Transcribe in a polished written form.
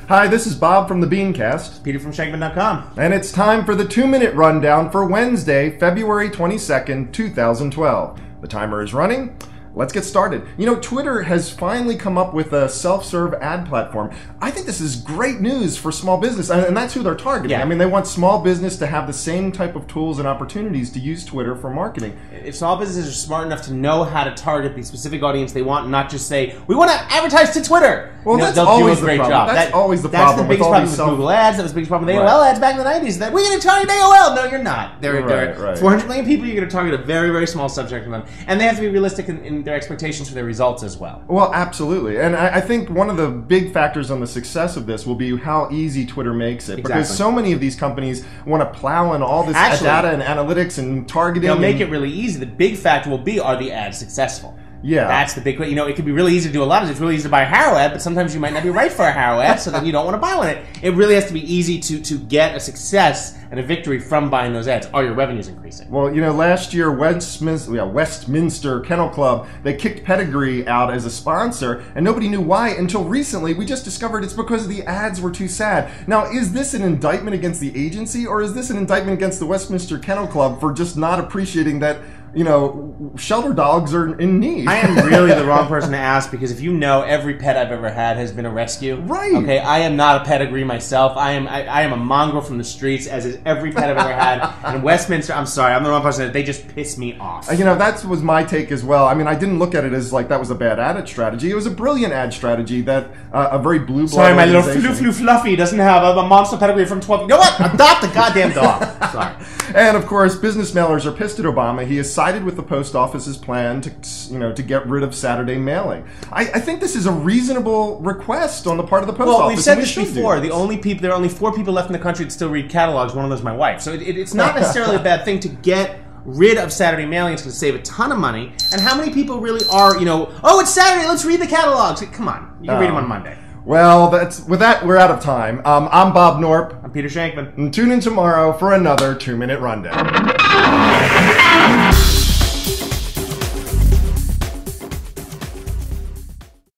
Hi, this is Bob from the BeanCast. Peter from Shankman.com. And it's time for the 2-minute rundown for Wednesday, February 22nd, 2012. The timer is running. Let's get started. You know, Twitter has finally come up with a self-serve ad platform. I think this is great news for small business, and that's who they're targeting. Yeah. I mean, they want small business to have the same type of tools and opportunities to use Twitter for marketing. If small businesses are smart enough to know how to target the specific audience they want, and not just say, we want to advertise to Twitter. Well, you know, that's always do a great the problem. job. That's always the That's problem the biggest with all problem these with Google Ads. That was the biggest problem with Right. AOL ads back in the 90s. That we're going to target AOL. No, you're not. There Right. are 400 million people. You're going to target a very, very small subject of them. And they have to be realistic in their expectations for their results as well. Well, absolutely. And I think one of the big factors on the success of this will be how easy Twitter makes it. Because so many of these companies want to plow in all this data and analytics and targeting. They'll make it really easy. The big factor will be, are the ads successful? Yeah. That's the big, you know, it can be really easy to do a lot of it. It's really easy to buy a HARO ad, but sometimes you might not be right for a HARO ad, so then you don't want to buy one. It really has to be easy to get a success and a victory from buying those ads. Are your revenues increasing? Well, you know, last year, Westminster Kennel Club, they kicked Pedigree out as a sponsor, and nobody knew why until recently. We just discovered it's because the ads were too sad. Now, is this an indictment against the agency, or is this an indictment against the Westminster Kennel Club for just not appreciating that, you know, shelter dogs are in need? I am really the wrong person to ask, because if you know, every pet I've ever had has been a rescue. Right. Okay, I am not a Pedigree myself. I am a mongrel from the streets, as is every pet I've ever had. And Westminster, I'm sorry, I'm the wrong person. They just piss me off. You know, that was my take as well. I mean, I didn't look at it as like that was a bad ad strategy. It was a brilliant ad strategy that a very blue blood. Sorry, my little fluffy doesn't have a monster pedigree from 12. You know what? Adopt the goddamn dog. Sorry. And of course, business mailers are pissed at Obama. He has sided with the post office's plan to, you know, to get rid of Saturday mailing. I think this is a reasonable request on the part of the post office. Well, we've said this before. There are only 4 people left in the country that still read catalogs. One of those is my wife. So it's not necessarily a bad thing to get rid of Saturday mailing. It's going to save a ton of money. And how many people really are, you know, oh, it's Saturday, let's read the catalogs. Come on, you can read them on Monday. Well, with that, we're out of time. I'm Bob Knorpp. I'm Peter Shankman. And tune in tomorrow for another 2-minute rundown.